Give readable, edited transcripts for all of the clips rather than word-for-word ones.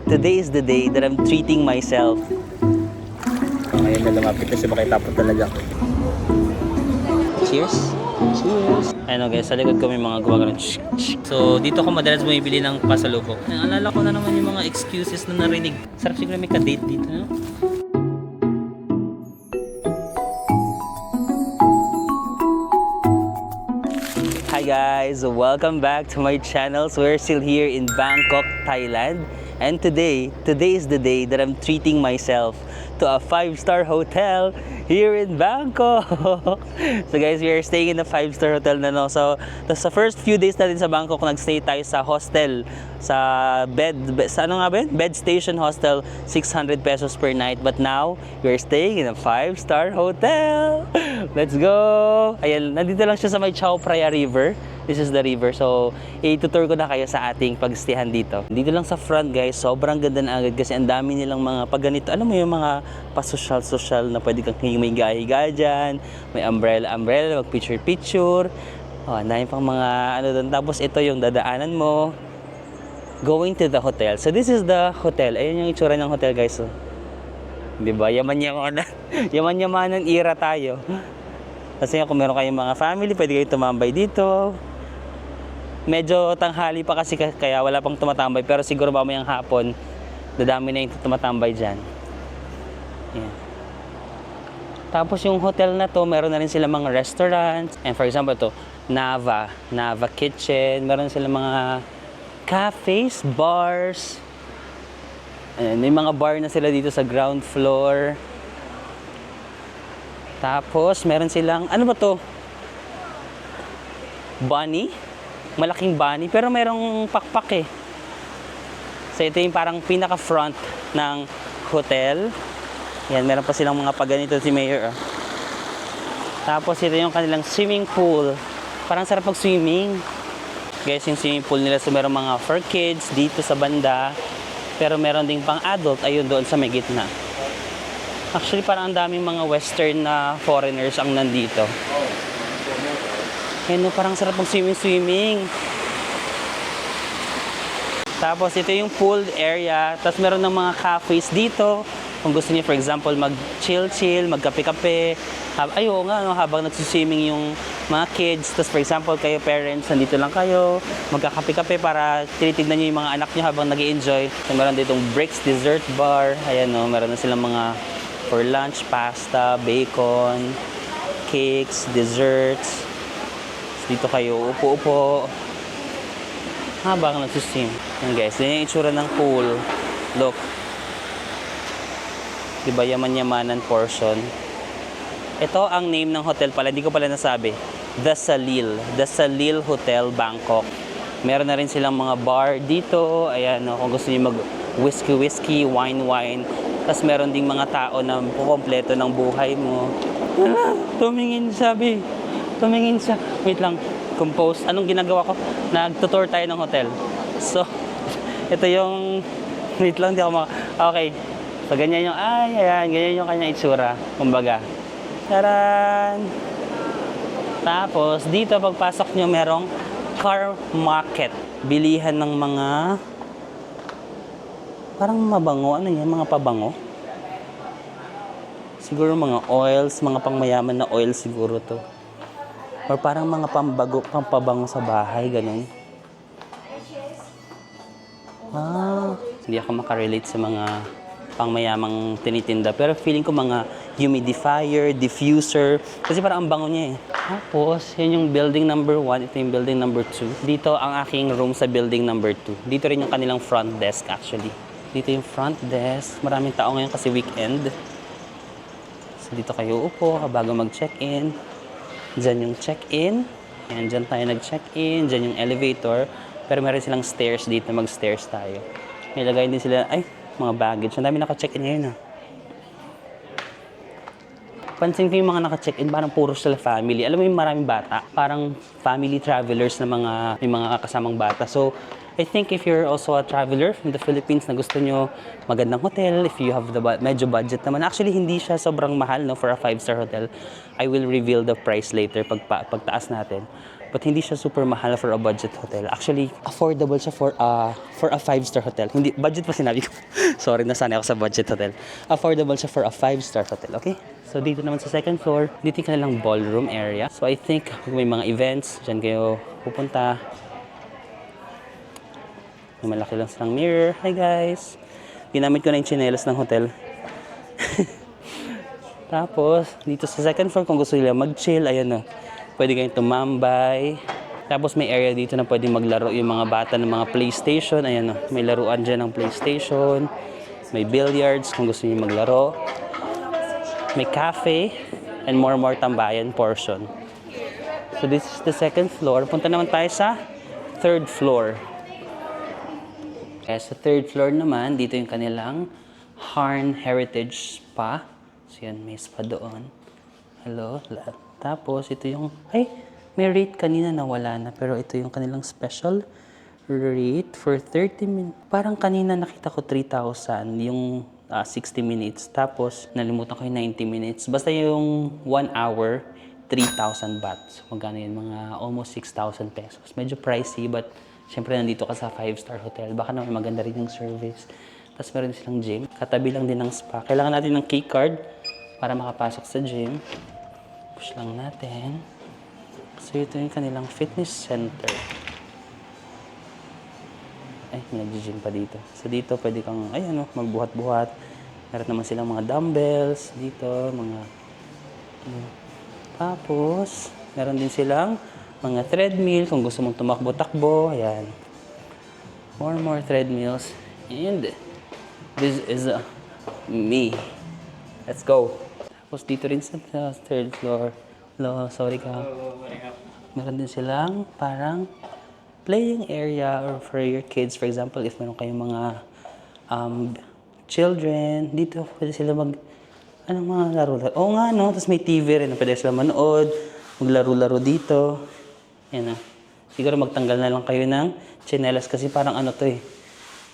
today is the day that I'm treating myself. Ngayon na lumapit na siya, makitapon talaga. Cheers! Cheers! Ayun guys, sa likod ko may mga gumagano. So, dito ako madalas bumibili ng pasalubok. Naalala ko na naman yung mga excuses na narinig. Sarap siguro may ka-date dito, no? Hi guys! Welcome back to my channel. So we're still here in Bangkok, Thailand. And today is the day that I'm treating myself to a 5-star hotel here in Bangkok. So guys, we are staying in a 5-star hotel na, no. So sa first few days natin sa Bangkok, nagstay tayo sa hostel, sa bed station hostel, 600 pesos per night. But now, we are staying in a 5-star hotel. Let's go! Ayan, nandito lang siya sa may Chao Phraya River. This is the river. So, itutur ko na kayo sa ating pagstayhan dito. Dito lang sa front, guys, sobrang ganda na agad kasi ang dami nilang mga pag ganito. Alam mo yung mga pasosyal-sosyal na pwede kang may higa-higa dyan, may umbrella, mag-picture-picture. Oh, ang dami pang mga ano doon. Tapos ito yung dadaanan mo going to the hotel. So, this is the hotel. Ayun yung itsura ng hotel, guys. So, diba? Yaman-yamanan. Yaman-yamanan era tayo. Kasi kung meron kayong mga family, pwede kayong tumambay dito. Medyo tanghali pa kasi kaya wala pang tumatambay. Pero siguro mamayang hapon, dadami na yung tumatambay dyan. Yan. Tapos yung hotel na to, meron na rin sila mga restaurants. And for example to, Nava Kitchen. Meron sila mga cafes, bars. Ayan, may mga bar na sila dito sa ground floor. Tapos, meron silang, ano ba to? Bunny? Malaking bunny. Pero merong pakpak eh. So, ito yung parang pinaka-front ng hotel. Yan, meron pa silang mga paganito si Mayor. Tapos, ito yung kanilang swimming pool. Parang sarap mag-swimming. Guys, yung swimming pool nila, so meron mga for kids dito sa banda. Pero meron ding pang adult, ayun doon sa may gitna. Actually, parang ang daming mga western na foreigners ang nandito. Yan, parang sarap mag-swimming. Tapos, ito yung pool area. Tapos, meron ng mga cafes dito. Kung gusto niyo, for example, mag-chill, magkape-kape. Ayun nga, no, habang nagsuswimming yung mga kids. Tapos, for example, kayo parents, nandito lang kayo. Magkakape-kape para tinitignan niyo yung mga anak niyo habang nag-i-enjoy. So, meron ditong Bricks Dessert Bar. Ayan, no, meron na silang mga for lunch, pasta, bacon, cakes, desserts. Dito kayo upo-upo habang nagsuswim. Yan guys, yan yung itsura ng pool. Look. Diba, yaman-yamanan portion. Ito ang name ng hotel pala, hindi ko pala nasabi. The Salil Hotel, Bangkok. Meron na rin silang mga bar dito. Ayan, no, kung gusto niyo mag-whiskey, wine. Tapos meron ding mga tao na kukompleto ng buhay mo. Tumingin siya. Wait lang, compose. Anong ginagawa ko? Nagtutour tayo ng hotel. So, ito yung... Wait lang, di ako Okay. So, ganyan yung... ganyan yung kanyang itsura. Kumbaga. Taran! Tapos, dito pagpasok nyo, merong car market. Bilihan ng mga... Parang mabango. Ano yan? Mga pabango? Siguro mga oils, mga pangmayaman na oil siguro to. Or parang mga pampabango sa bahay, ganun. Hindi ako makarelate sa mga pangmayamang tinitinda. Pero feeling ko mga humidifier, diffuser. Kasi parang ang bango niya eh. Tapos, yun yung building number 1. Ito yung building number 2. Dito ang aking room sa building number 2. Dito rin yung kanilang front desk actually. Dito yung front desk. Maraming tao ngayon kasi weekend. So, dito kayo upo bago mag-check-in. Diyan yung check-in. Ayan, diyan tayo nag-check-in. Diyan yung elevator. Pero meron silang stairs dito. Mag-stairs tayo. May lagay din sila, mga baggage. Ang dami naka-check-in ngayon, Pansin ko yung mga naka-check-in, parang puro sila family. Alam mo yung maraming bata. Parang family travelers na may mga kasamang bata. So, I think if you're also a traveler from the Philippines na gusto nyo magandang hotel, if you have the medyo budget naman. Actually, hindi siya sobrang mahal, no, for a 5-star hotel. I will reveal the price later pagtaas natin. But hindi siya super mahal for a budget hotel. Actually, affordable siya for a 5-star hotel. Hindi, budget pa sinabi ko. Sorry, nasanay ako sa budget hotel. Affordable siya for a 5-star hotel, okay? So, dito naman sa second floor, dito ka nilang ballroom area. So, I think kung may mga events, dyan kayo pupunta. May malaki lang silang mirror. Hi guys! Ginamit ko na yung tsinelas ng hotel. Tapos, dito sa second floor, kung gusto nila mag-chill, ayan o. Pwede kayong tumambay. Tapos may area dito na pwede maglaro yung mga bata ng mga PlayStation. Ayan o, may laruan dyan ng PlayStation. May billiards kung gusto niyo maglaro. May cafe and more tambayan portion. So this is the second floor. Punta naman tayo sa third floor. Kaya sa third floor naman, dito yung kanilang Harn Heritage Spa. So yan, may spa doon. Hello. Tapos ito yung, ay, may rate kanina nawala na. Pero ito yung kanilang special rate for 30 minutes. Parang kanina nakita ko 3,000 yung 60 minutes. Tapos nalimutan ko yung 90 minutes. Basta yung 1 hour, 3,000 baht. So magkano yun? Mga almost 6,000 pesos. Medyo pricey but syempre nandito ka sa 5-star hotel. Baka naman maganda rin yung service. Tapos meron silang gym. Katabi lang din ng spa. Kailangan natin ng key card para makapasok sa gym. Push lang natin. So ito yung kanilang fitness center. Ay, may nag-gym pa dito. So dito pwede kang, ayan o, magbuhat-buhat. Meron naman silang mga dumbbells dito, mga... Tapos, meron din silang mga treadmill kung gusto mong tumakbo-takbo. Ayan. More treadmills. And this is me. Let's go. Tapos dito rin sa third floor. Hello, sorry ka. Meron din silang parang playing area or for your kids. For example, if meron kayong mga children, dito pwede sila anong mga laro-laro. Oo nga, no? Tapos may TV rin. Pwede sila manood, maglaro-laro dito. Yan na. Siguro magtanggal na lang kayo ng tsinelas kasi parang ano to eh.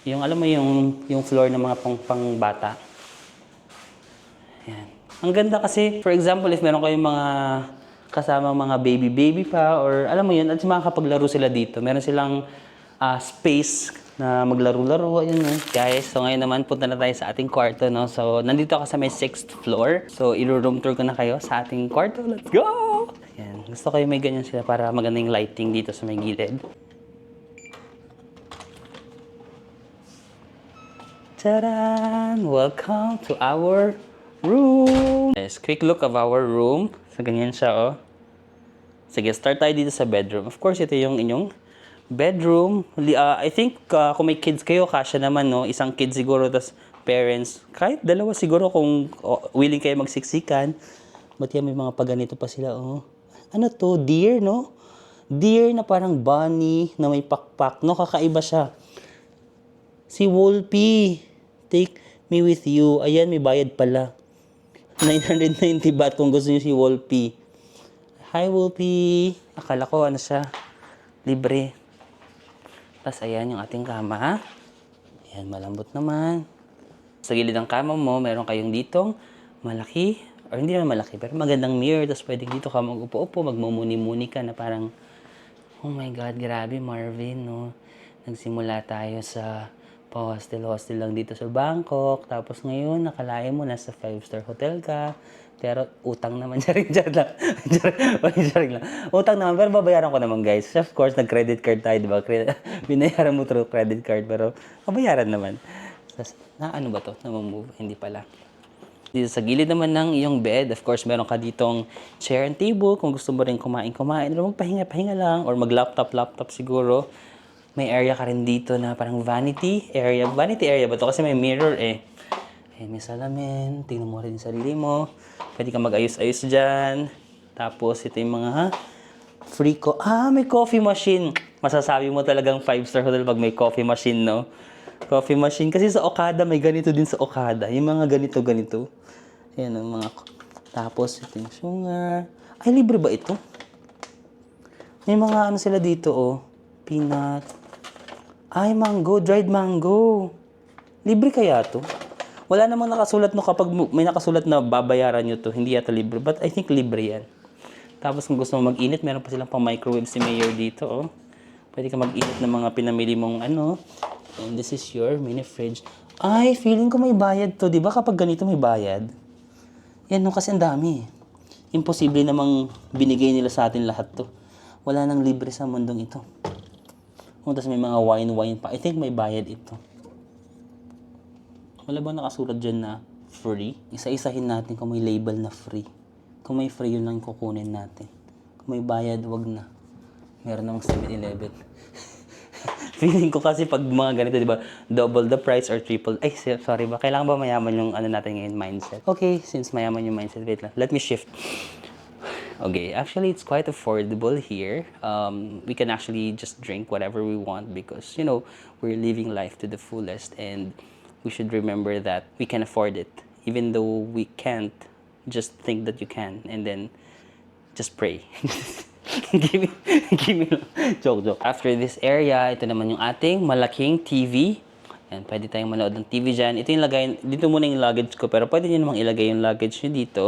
Yung alam mo yung floor ng mga pang bata. Yan. Ang ganda kasi, for example, if meron kayong mga kasama mga baby pa or alam mo yun, at makakapaglaro sila dito. Meron silang space na maglaro-laro. Ayun, guys, so ngayon naman punta na tayo sa ating kwarto, no? So, nandito ako sa may 6th floor. So, i-room tour ko na kayo sa ating kwarto. Let's go! Yan. Gusto kayo may ganyan sila para maganda yung lighting dito sa may gilid. Tadaan! Welcome to our room! Yes, quick look of our room. So, ganyan siya, oh. Sige, start tayo dito sa bedroom. Of course, ito yung inyong bedroom. I think kung may kids kayo, kasya naman, no? Isang kid siguro, tas parents. Kahit dalawa siguro kung willing kayo magsiksikan. Ba't yan may mga paganito pa sila, oh. Ano to? Deer, no? Deer na parang bunny na may pakpak, no? Kakaiba siya. Si Wolfie, take me with you. Ayan, may bayad pala. 990 baht kung gusto niyo si Wolfie. Hi, Wolfie. Akala ko, ano siya, libre. Tapos, ayan yung ating kama. Ayan, malambot naman. Sa gilid ng kama mo, meron kayong ditong malaki, or hindi naman malaki, pero magandang mirror. Tapos, pwedeng dito ka mag-upo-upo, magmumuni-muni ka na parang, oh my God, grabe, Marvin, no? Nagsimula tayo sa hostel lang dito sa Bangkok. Tapos ngayon, nakalain mo, nasa 5-star hotel ka. Pero utang naman siya rin dyan lang. Utang naman, pero babayaran ko naman, guys. Of course, nag-credit card tayo, di ba? Binayaran mo through credit card, pero babayaran naman. Ano ba to? Namamove? Hindi pala. Dito sa gilid naman ng iyong bed, of course, meron ka ditong chair and table. Kung gusto mo rin kumain, or magpahinga lang, or mag-laptop siguro. May area ka rin dito na parang vanity area. Vanity area ba to? Kasi may mirror eh. Ayan, may salamin. Tingnan mo rin yung sarili mo. Pwede ka mag-ayos-ayos dyan. Tapos ito yung mga free may coffee machine. Masasabi mo talagang 5-star hotel pag may coffee machine, no? Coffee machine. Kasi sa Okada, may ganito din sa Okada. Yung mga ganito. Ayan, yung mga... Tapos ito yung sugar. Ay, libre ba ito? May mga ano sila dito, oh. Peanut. Ay, mango. Dried mango. Libre kaya to? Wala namang nakasulat no kapag may nakasulat na babayaran nyo to. Hindi yata libre. But I think libre yan. Tapos kung gusto mo mag-init, meron pa silang pang microwave si Mayor dito, oh. Pwede ka mag-init ng mga pinamili mong ano. And this is your mini fridge. Ay, feeling ko may bayad to. Di ba kapag ganito may bayad? Yan, no, kasi ang dami. Imposible namang binigay nila sa atin lahat to. Wala nang libre sa mundong ito. Oh, tapos may mga wine pa. I think may bayad ito. Wala bang nakasulat dyan na free? Isa-isahin natin kung may label na free. Kung may free, yun lang kukunin natin. Kung may bayad, wag na. Meron namang 7-Eleven. Feeling ko kasi pag mga ganito, di ba, double the price or triple. Ay, sorry ba? Kailangan ba mayaman yung ano natin ngayon, mindset? Okay, since mayaman yung mindset, wait lang. Let me shift. Okay, actually, it's quite affordable here. We can actually just drink whatever we want because, you know, we're living life to the fullest and we should remember that we can afford it. Even though we can't, just think that you can and then just pray. give me lang. Joke. After this area, ito naman yung ating malaking TV. Yan, pwede tayong manood ng TV dyan. Ito yung lagay, dito muna yung luggage ko, pero pwede nyo namang ilagay yung luggage nyo dito.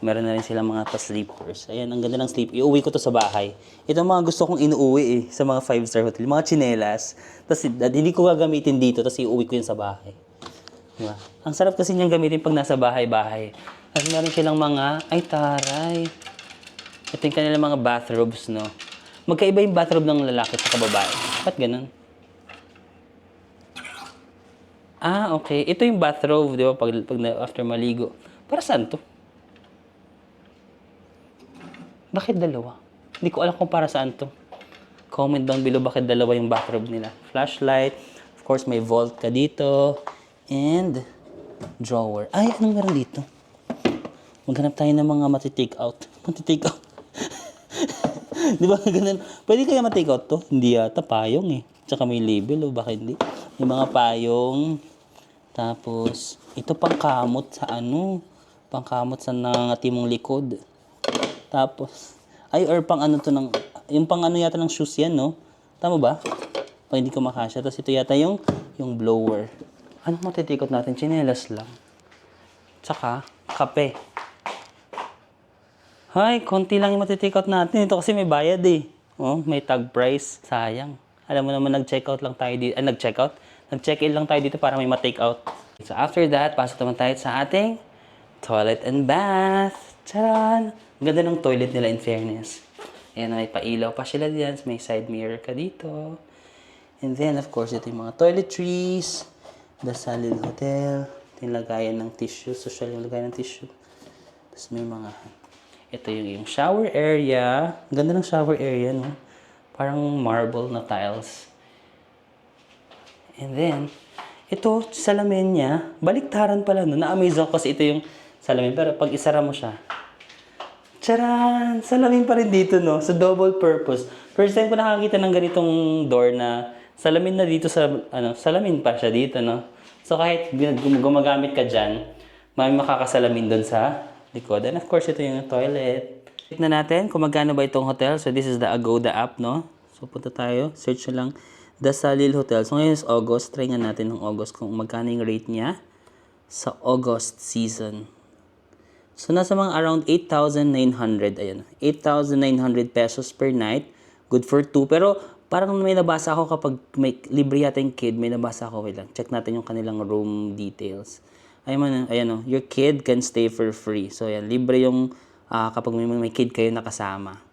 Meron na rin silang mga pa-sleepers. Ayan, ang ganda ng sleep. Iuwi ko to sa bahay. Ito ang mga gusto kong inuuwi sa mga 5-star hotel. Mga tsinelas. Tapos hindi ko gagamitin dito, tapos iuwi ko yun sa bahay. Diba? Ang sarap kasi niyang gamitin pag nasa bahay-bahay. At meron silang mga, ay taray. Ito yung kanilang mga bathrobes, no? Magkaiba yung bathrobe ng lalaki sa kababae. Ba't ganun? Ah, okay. Ito yung bathrobe, di ba? Pag after maligo. Para saan to? Bakit dalawa? Hindi ko alam kung para saan to. Comment down below bakit dalawa yung bathrobe nila. Flashlight. Of course, may vault ka dito. And drawer. Ay, anong meron dito? Maghanap tayo ng mga matitake out. Matitake out. Di ba ganun? Pwede kaya matake out to? Hindi yata, payong eh. Tsaka may label o baka hindi. May mga payong. Tapos, ito pangkamot sa ano? Pangkamot sa nangati mong likod. Tapos, ay or pang ano to ng, yung pang ano yata ng shoes yan, no? Tama ba? Pag hindi ko makasya. Tapos ito yata yung blower. Anong matitikot natin? Chinelas lang. Tsaka, kape. Hay, konti lang yung matitikot natin. Ito kasi may bayad eh. Oh, may tag price. Sayang. Alam mo naman, nag-checkout lang tayo dito. Nag-checkout? Nag-check-in lang tayo dito para may ma-take out. So after that, pasok naman tayo sa ating toilet and bath. Charan! Ang ganda ng toilet nila in fairness. Ayan, may pailaw pa sila diyan. May side mirror ka dito. And then, of course, ito yung mga toiletries. The Salil Hotel. Ito yung lagayan ng tissue. Social yung lagayan ng tissue. Tapos may mga... Ito yung shower area. Ang ganda ng shower area, no? Parang marble na tiles. And then, ito, salamin niya. Baliktaran pala, no? Na-amaze ako kasi ito yung salamin. Pero pag isara mo siya, charan! Salamin pa rin dito, no? So, double purpose. First time ko nakakita ng ganitong door na salamin na dito sa, salamin pa siya dito, no? So, kahit gumagamit ka dyan, may makakasalamin doon sa likod. And of course, ito yung toilet. Check na natin kung magkano ba itong hotel. So, this is the Agoda app, no? So, punta tayo. Search na lang The Salil Hotel. So, ngayon is August. Try nga natin ng August kung magkano yung rate niya sa August season. So, nasa mga around 8,900. Ayan. 8,900 pesos per night. Good for 2. Pero, parang may nabasa ako kapag may libre yata yung kid. May nabasa ako. Wait lang. Check natin yung kanilang room details. Ayan o. Your kid can stay for free. So, ayan. Libre yung kapag may kid kayo nakasama.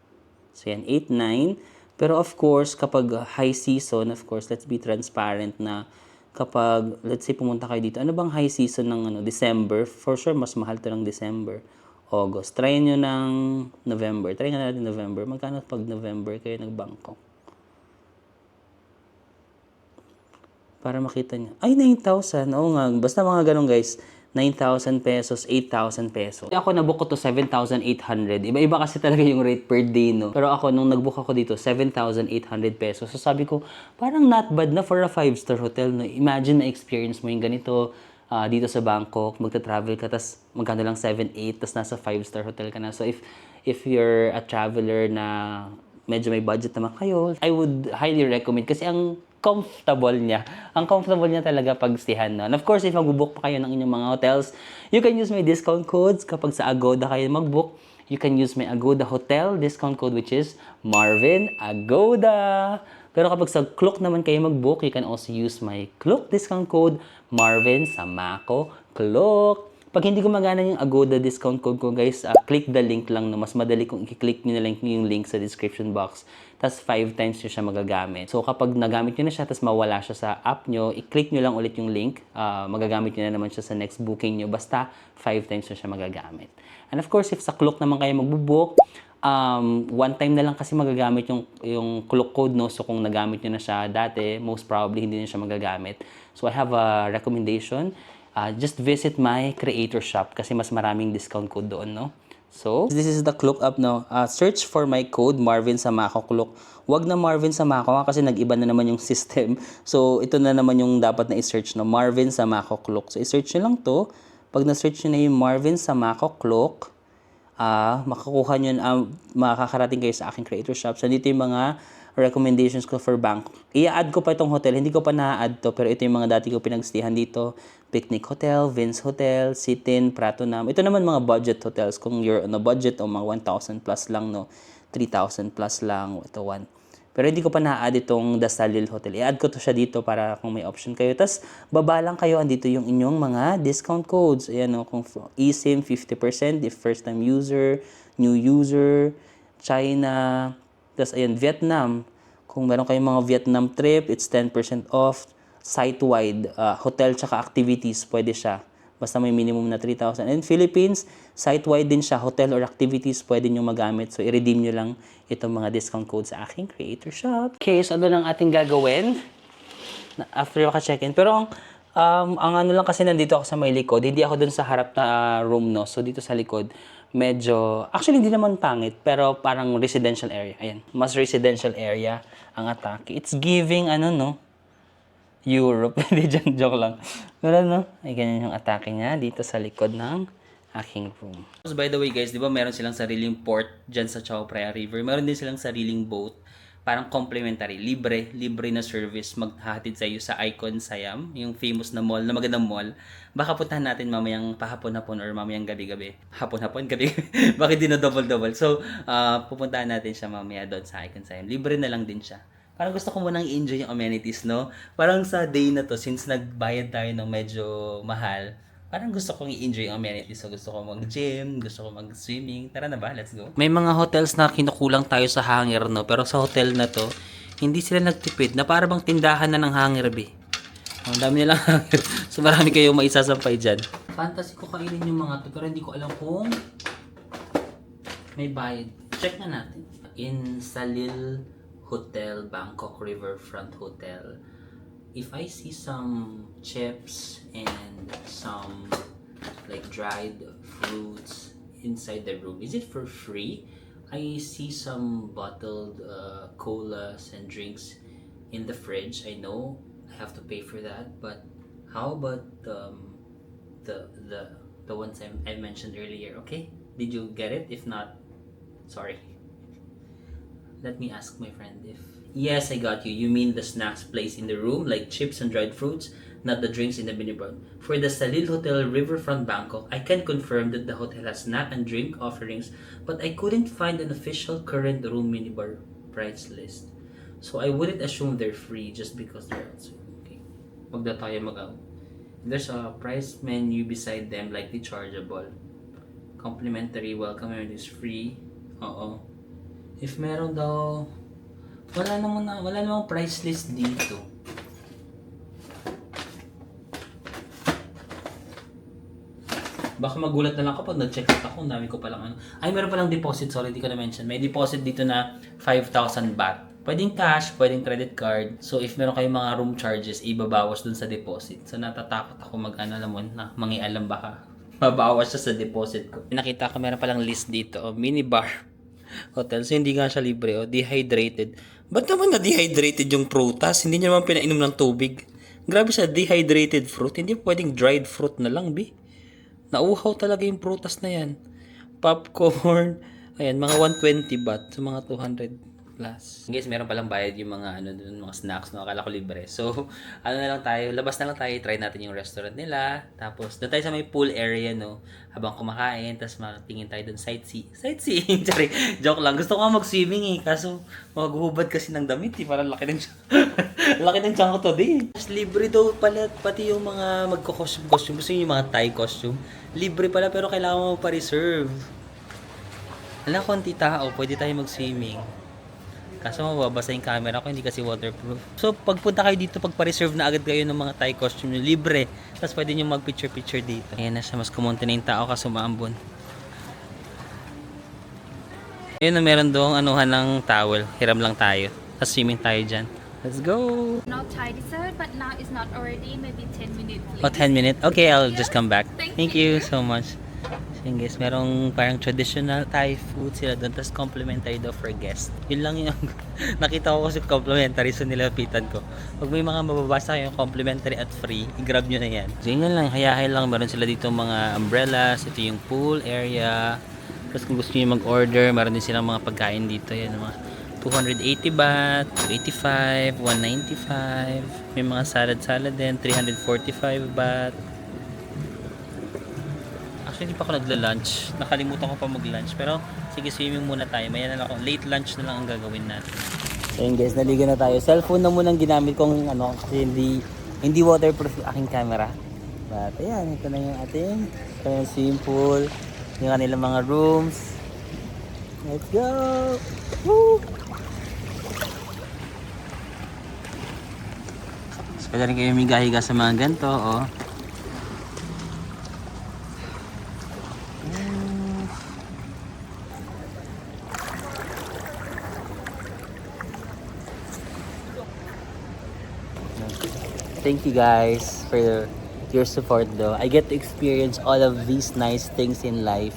So, ayan. 8,900. Pero, of course, kapag high season, of course, let's be transparent na kapag, let's say, pumunta kayo dito, ano bang high season ng December? For sure, mas mahal to ng December. August. Try nyo ng November. Try nga natin November. Magkano pag November kayo nag-Bangkok? Para makita nyo. Ay, 9,000. Oo nga. Basta mga ganun, guys. 9,000 pesos, 8,000 pesos. Ako nabook ko to 7,800. Iba-iba kasi talaga yung rate per day, no? Pero ako, nung nagbook ako dito, 7,800 pesos. So sabi ko, parang not bad na for a 5-star hotel, no? Imagine na experience mo yung ganito dito sa Bangkok, magta-travel ka, tas magkano lang 7,800, tas nasa 5-star hotel ka na. So if you're a traveler na medyo may budget naman kayo, I would highly recommend kasi ang comfortable niya. Ang comfortable niya talaga pag stayhan, no? And of course, if mag-book pa kayo ng inyong mga hotels, you can use my discount codes kapag sa Agoda kayo mag-book. you can use my Agoda Hotel discount code, which is Marvin Agoda. Pero kapag sa Klook naman kayo mag-book, you can also use my Klook discount code, Marvin Samako Klook. Pag hindi gumagana yung Agoda discount code ko, guys, click the link lang. No? Mas madali kung i-click nyo na lang yung link sa description box. Tapos 5 times nyo siya magagamit. So kapag nagamit nyo na siya, tapos mawala siya sa app nyo, i-click nyo lang ulit yung link. Magagamit nyo na naman siya sa next booking nyo. Basta 5 times nyo siya magagamit. And of course, if sa Klook naman kayo magbubook, one time na lang kasi magagamit yung Klook code, no? So kung nagamit nyo na siya dati, most probably hindi na siya magagamit. So I have a recommendation. Just visit my creator shop kasi mas maraming discount code doon, no? So, this is the Klook app, no? Search for my code, Marvin Samako Klook. Wag na Marvin Samako kasi nag-iba na naman yung system. So, ito na naman yung dapat na i-search, no? Marvin Samako Klook. So, i-search nyo lang to. Pag na-search nyo na yung Marvin Samako Klook, makakuha nyo, makakarating kayo sa aking creator shop. So, dito yung mga recommendations ko for Bangkok. I-add ko pa itong hotel. Hindi ko pa na-add to, pero ito yung mga dati ko pinagstihan dito. Picnic Hotel, Vince Hotel, Sitin, Pratunam. Ito naman mga budget hotels. Kung you're on a budget, o mga 1,000 plus lang, no? 3,000 plus lang. Ito, one. Pero hindi ko pa na-add itong The Salil Hotel. I-add ko to siya dito para kung may option kayo. Tapos, baba lang kayo. Andito yung inyong mga discount codes. Ayan, no? Kung eSIM, 50% if first-time user, new user, China. Tapos, ayan, Vietnam. Kung meron kayong mga Vietnam trip, it's 10% off. Site-wide, hotel tsaka activities, pwede siya. Basta may minimum na 3,000. And Philippines, site-wide din siya. Hotel or activities, pwede nyo magamit. So, i-redeem nyo lang itong mga discount codes sa aking creator shop. Okay, so ano lang ating gagawin after maka-check-in. Pero, ang ano lang kasi nandito ako sa may likod, hindi ako dun sa harap na room, no? So, dito sa likod, medyo, actually hindi naman pangit, pero parang residential area. Ayan, mas residential area ang atake. It's giving, ano, no? Europe. Hindi, dyan, joke lang. Pero, no? Ay, ganyan yung atake niya dito sa likod ng aking room. By the way, guys, di ba meron silang sariling port dyan sa Chao Phraya River? Meron din silang sariling boat. Parang complimentary. Libre na service maghahatid sa iyo sa Icon Siam, yung famous na mall, na magandang mall. Baka puntahan natin mamayang pahapon-hapon or mamayang gabi-gabi. Hapon-hapon, gabi-gabi. Bakit di na double-double? So, pupuntahan natin siya mamaya doon sa Icon Siam. Libre na lang din siya. Parang gusto ko munang i-enjoy yung amenities, no? Parang sa day na to, since nagbayad tayo ng medyo mahal, parang gusto kong i-enjoy yung amenities. So, gusto ko mag-gym, gusto ko mag-swimming. Tara na ba? Let's go. May mga hotels na kinukulang tayo sa hanger, no? Pero sa hotel na to, hindi sila nagtipid na para bang tindahan na ng hanger, be. Ang dami nilang hanger. So, marami kayong maisasampay dyan. Fantasy ko kainin yung mga to, pero hindi ko alam kung may bayad. Check na natin. In Salil Hotel, Bangkok Riverfront Hotel, if I see some chips and some like dried fruits inside the room, is it for free? I see some bottled colas and drinks in the fridge. I know I have to pay for that, but how about the ones I mentioned earlier? Okay, did you get it? If not, sorry. Let me ask my friend if... Yes, I got you. You mean the snacks placed in the room, like chips and dried fruits, not the drinks in the minibar. For the Salil Hotel Riverfront Bangkok, I can confirm that the hotel has snack and drink offerings, but I couldn't find an official current room minibar price list. So I wouldn't assume they're free just because they're outside. Okay. Wag na tayo mag-out. There's a price menu beside them, likely chargeable. Complimentary welcome is free. Oo. If meron daw, wala namang price list dito. Baka magulat na lang kapag nag-check out ako, dami ko palang ano. Ay, meron palang deposit, sorry, di ko na-mention. May deposit dito na 5,000 baht. Pwedeng cash, pwedeng credit card. So, if meron kayong mga room charges, ibabawas dun sa deposit. So, natatakot ako alam mo na, mangialam baka mabawas siya sa deposit ko. Nakita ko meron palang list dito, minibar hotel. So, hindi nga siya libre, dehydrated. Ba't naman na-dehydrated yung prutas? Hindi niya naman pinainom ng tubig. Grabe siya, dehydrated fruit. Hindi pwedeng dried fruit na lang, bi. Nauhaw talaga yung prutas na yan. Popcorn. Ayan, mga 120 baht. So, mga 200. Plus. Guys, meron palang bayad yung mga ano dun, mga snacks, no? Akala ko libre. So, ano na lang tayo, labas na lang tayo, try natin yung restaurant nila. Tapos, doon tayo sa may pool area, no? Habang kumakain, tapos matingin tayo doon sightseeing. Sorry, joke lang. Gusto ko nga mag-swimming eh, kaso maghuhubad kasi ng damit, eh. Parang laki ng laki ng tiyan ko today. Tapos, libre daw pala, pati yung mga magko-costume. Gusto nyo yung mga Thai costume? Libre pala, pero kailangan mo pa-reserve. Wala, konti tao, pwede tayo mag-swimming. Kaso mababasa yung camera ko, hindi kasi waterproof. So, pagpunta kayo dito, pagpa-reserve na agad kayo ng mga Thai costume nyo, libre. Tapos pwede nyo mag-picture-picture dito. Ayan na siya, mas kumunti na yung tao kasi umaambon. Ayun na, meron doong anuhan ng towel. Hiram lang tayo. Tapos swimming tayo dyan. Let's go! No Thai dessert, but now it's not already. Maybe 10 minutes. Oh, 10 minutes? Okay, I'll just come back. Thank Thank you so much. So yun guys, merong parang traditional Thai food sila doon. Tapos complimentary daw for guests. Yun lang yung nakita ko kasi complimentary, so nilapitan ko. Pag may mga mababasa kayong complimentary at free, i-grab nyo na yan. So yun lang, hayahay lang. Meron sila dito mga umbrellas. Ito yung pool area. Tapos kung gusto nyo mag-order, meron din silang mga pagkain dito. Yan, mga 280 baht, 285, 195. May mga salad din, 345 baht. Actually, hindi pa ako nagla-lunch. Nakalimutan ko pa mag-lunch. Pero, sige, swimming muna tayo. Maya na lang ako. Late lunch na lang ang gagawin natin. So yun guys, naligo na tayo. Cellphone na muna ang ginamit kong ano, kasi hindi waterproof yung aking camera. But, ayan, ito na yung ating swimming pool. Yung kanilang mga rooms. Let's go! Woo! So, pwede rin kayo higa sa mga ganito, oh. Thank you guys for your support though. I get to experience all of these nice things in life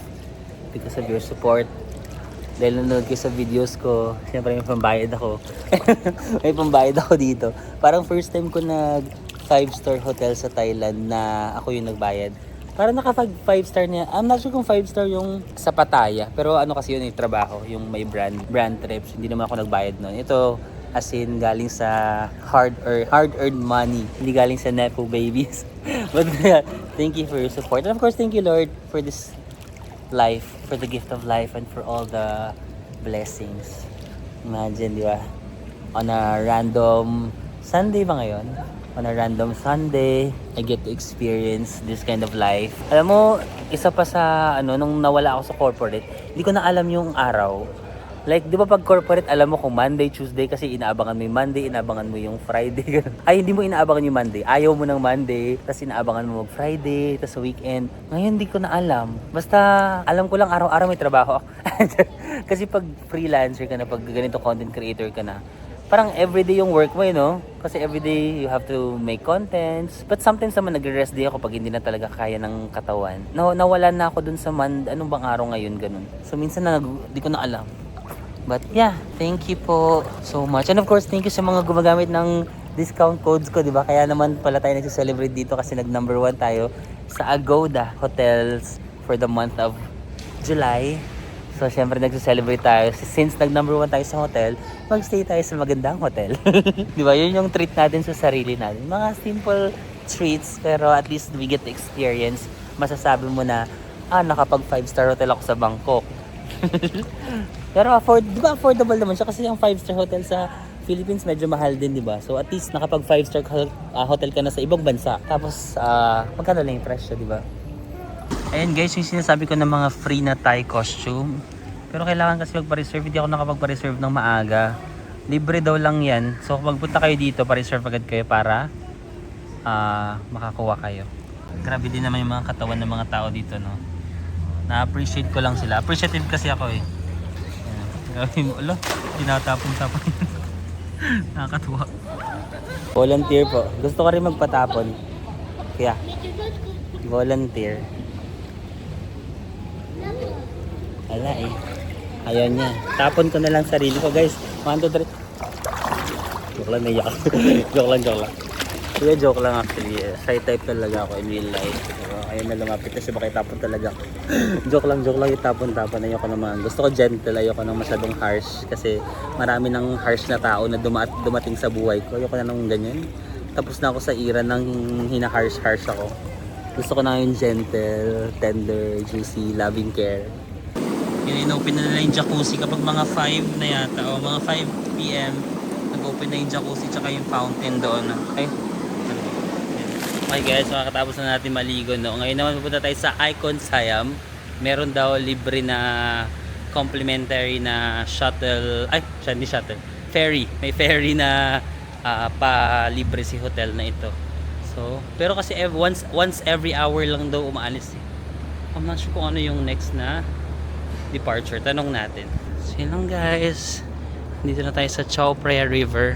because of your support. Dahil nanonood kayo sa videos ko, siyempre may pambayad ako. May pambayad ako dito. Parang first time ko nag 5-star hotel sa Thailand na ako yung nagbayad. Parang naka 5-star niya. I'm not sure kung 5-star yung sa Pattaya. Pero ano kasi yun yung trabaho, yung may brand trips. Hindi naman ako nagbayad nun. Ito, as in galing sa hard-earned money, hindi galing sa nepo babies. But thank you for your support, and of course thank you Lord for this life, for the gift of life, and for all the blessings. Imagine, di ba, on a random Sunday ba ngayon? On a random Sunday, I get to experience this kind of life. Alam mo, isa pa sa nung nawala ako sa corporate, hindi ko na alam yung araw. Like, di ba pag corporate, alam mo kung Monday, Tuesday, kasi inaabangan mo yung Monday, inaabangan mo yung Friday. Ay, hindi mo inaabangan yung Monday. Ayaw mo ng Monday, tapos inaabangan mo mag-Friday, tapos weekend. Ngayon, hindi ko na alam. Basta, alam ko lang araw-araw may trabaho ako. Kasi pag freelancer ka na, pag ganito content creator ka na, parang everyday yung work mo, Kasi everyday you have to make contents. But sometimes naman nagre-rest day ako pag hindi na talaga kaya ng katawan. Nawala na ako dun sa anong bang araw ngayon, ganun. So, minsan di ko na alam. But yeah, thank you po so much. And of course, thank you sa mga gumagamit ng discount codes ko, di ba? Kaya naman pala tayo nagse-celebrate dito kasi nag-number 1 tayo sa Agoda Hotels for the month of July. So, syempre nagse-celebrate tayo. Since nag-number 1 tayo sa hotel, mag-stay tayo sa magandang hotel. Di ba? Yun yung treat natin sa sarili natin. Mga simple treats, pero at least we get the experience. Masasabi mo na, nakapag 5-star hotel ako sa Bangkok. Pero di ba affordable naman siya kasi ang 5-star hotel sa Philippines medyo mahal din, di ba? So at least nakapag 5-star hotel ka na sa ibang bansa. Tapos magkano lang yung presyo, di ba? Ayun guys, yung sinasabi ko ng mga free na Thai costume. Pero kailangan kasi magpa-reserve, hindi ako nakapagpa-reserve ng maaga. Libre daw lang yan. So kung magpunta kayo dito, pa-reserve agad kayo para makakuha kayo. Grabe din naman yung mga katawan ng mga tao dito, no? Na-appreciate ko lang sila. Appreciative kasi ako eh. Grabe mo, tinatapon-tapon. Nakakatuwa. Volunteer po. Gusto ko rin magpatapon. Kaya, volunteer. Ala eh. Ayaw niya. Tapon ko na lang sarili ko guys. 1, 2, 3. Joke lang, naiyak. Joke lang. Sige, joke lang actually. Shy type talaga ako in real life. So, ayun na lumapit kasi baka itapon talaga ako. Joke lang itapon-tapon. Ayoko naman. Gusto ko gentle, ayoko nang masyadong harsh. Kasi marami ng harsh na tao na dumating sa buhay ko. Ayoko na nang ganyan. Tapos na ako sa era ng hina-harsh ako. Gusto ko na yung gentle, tender, juicy, loving care. In-open na nila yung jacuzzi kapag mga 5 na yata o mga 5 p.m. Nag-open na yung jacuzzi tsaka yung fountain doon. Ay, okay guys, makakatapos na natin maligo, no? Ngayon naman pupunta tayo sa Icon Siam. Meron daw libre na complimentary na shuttle. Ay, hindi shuttle. Ferry. May ferry na pa-libre si hotel na ito. So, pero kasi once every hour lang daw umaalis eh. I'm not sure kung ano yung next na departure. Tanong natin. So yun lang guys. Dito na tayo sa Chao Phraya River.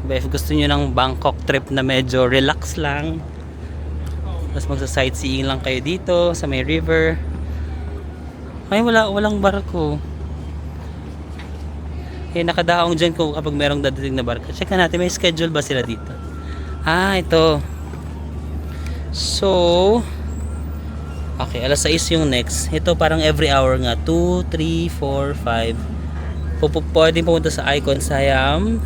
If gusto nyo ng Bangkok trip na medyo relax lang, tapos magsa-sightseeing lang kayo dito sa may river. Ay, walang barko. Eh, nakadaong dyan ko kapag merong dadating na barko. Check natin, may schedule ba sila dito? Ah, ito. So, okay, alas 6 yung next. Ito parang every hour nga. 2, 3, 4, 5. Pwedeng pumunta sa Icon Siam,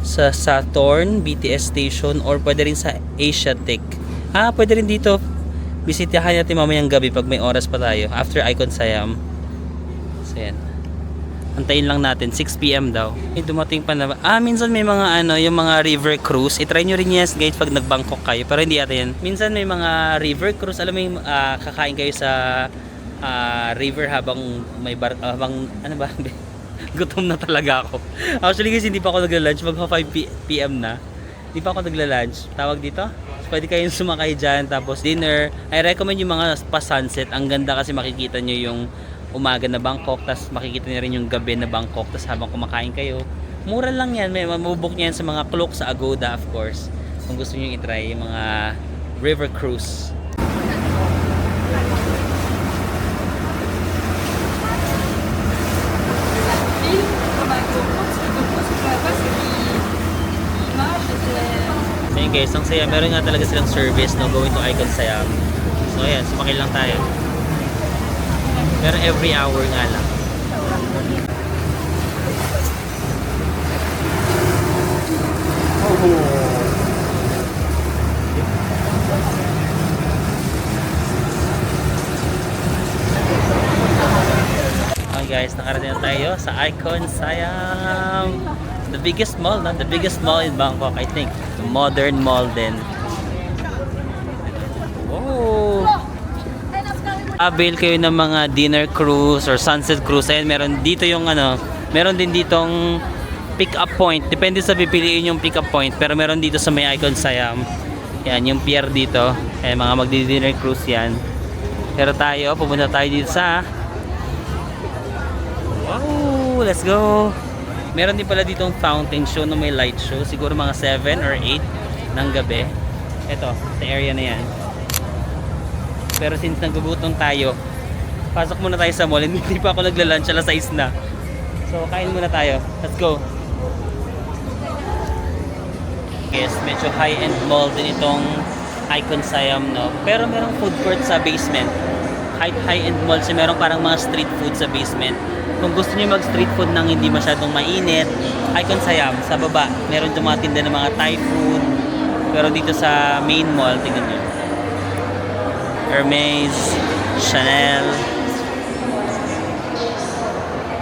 sa Saturn BTS station, or pwede rin sa Asiatic. Pwede rin dito. Bisitahan natin mamayang gabi pag may oras pa tayo after Icon Siam. So yan. Antayin lang natin, 6 PM daw. Dumating pa na. Minsan may mga yung mga river cruise. I-try nyo rin yes guys pag nag-Bangkok kayo. Pero hindi ata yan. Minsan may mga river cruise. Alam mo yung kakain kayo sa river habang may habang ano ba? Gutom na talaga ako. Actually guys, hindi pa ako nagla-lunch. Mag 5 PM na. Hindi pa ako nagla-lunch. Tawag dito? Pwede kayong sumakay dyan. Tapos dinner. I recommend yung mga pa-sunset. Ang ganda kasi makikita nyo yung umaga na Bangkok. Tapos makikita nyo rin yung gabi na Bangkok. Tapos habang kumakain kayo. Mura lang yan. May mabubook nyo yan sa mga Klook sa Agoda of course. Kung gusto nyo i-try yung mga river cruise. Ayun guys, ang saya. Meron nga talaga silang service, no, going to Icon Siam. So ayan, sumakay lang tayo. Pero every hour nga lang. Okay guys, nakarating na tayo sa Icon Siam. The biggest mall, no? The biggest mall in Bangkok, I think. The modern mall din. Oh! Avail kayo ng mga dinner cruise or sunset cruise. Ayan, meron dito yung meron din ditong pick up point. Depende sa pipiliin yung pick up point. Pero meron dito sa may Icon Siam. Yan, yung pier dito. Ayan, mga magdi-dinner cruise yan. Pero tayo, pupunta tayo dito sa wow! Let's go! Meron din pala ditong fountain show na may light show. Siguro mga 7 or 8 ng gabi. Ito, sa area na yan. Pero since nagugutom tayo, pasok muna tayo sa mall. Hindi pa ako nagla-lunch, alas 6 na. So, kain muna tayo. Let's go! Yes, medyo high-end mall din itong Icon Siam, no? Pero merong food court sa basement. High-end mall siya. Merong parang mga street food sa basement. Kung gusto niyo mag street food nang hindi masyadong mainit, Icon Siam, sa baba, meron itong mga tinda ng mga Thai food. Pero dito sa main mall, tingnan nyo. Hermes, Chanel,